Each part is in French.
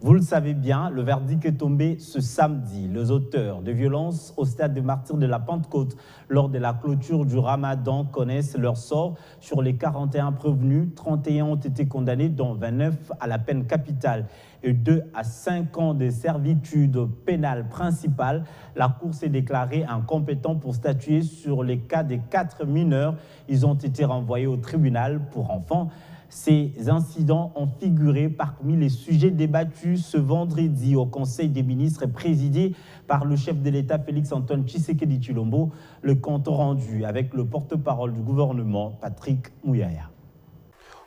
Vous le savez bien, le verdict est tombé ce samedi. Les auteurs de violences au stade des Martyrs de la Pentecôte lors de la clôture du Ramadan connaissent leur sort. Sur les 41 prévenus, 31 ont été condamnés, dont 29 à la peine capitale et 2 à 5 ans de servitude pénale principale. La Cour s'est déclarée incompétente pour statuer sur les cas des 4 mineurs. Ils ont été renvoyés au tribunal pour enfants. Ces incidents ont figuré parmi les sujets débattus ce vendredi au Conseil des ministres présidé par le chef de l'État Félix-Antoine Tshisekedi Tshilombo. Le compte rendu avec le porte-parole du gouvernement, Patrick Mouyaya.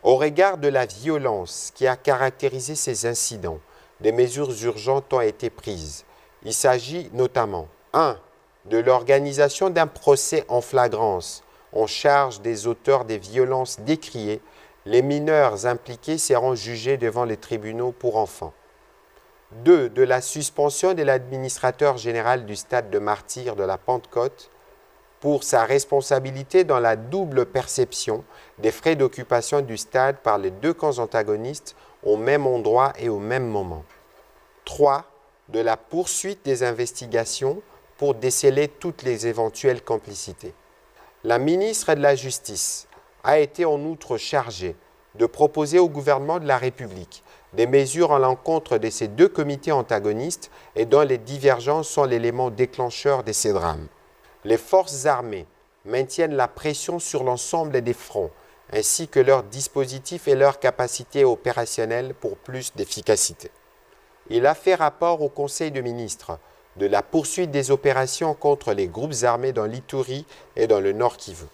Au regard de la violence qui a caractérisé ces incidents, des mesures urgentes ont été prises. Il s'agit notamment 1. De l'organisation d'un procès en flagrance en charge des auteurs des violences décriées. Les mineurs impliqués seront jugés devant les tribunaux pour enfants. 2. De la suspension de l'administrateur général du stade de Martyrs de la Pentecôte pour sa responsabilité dans la double perception des frais d'occupation du stade par les deux camps antagonistes au même endroit et au même moment. 3. De la poursuite des investigations pour déceler toutes les éventuelles complicités. La ministre de la Justice a été en outre chargée de proposer au gouvernement de la République des mesures à l'encontre de ces deux comités antagonistes et dont les divergences sont l'élément déclencheur de ces drames. Les forces armées maintiennent la pression sur l'ensemble des fronts, ainsi que leurs dispositifs et leurs capacités opérationnelles pour plus d'efficacité. Il a fait rapport au Conseil des ministres de la poursuite des opérations contre les groupes armés dans l'Ituri et dans le Nord Kivu.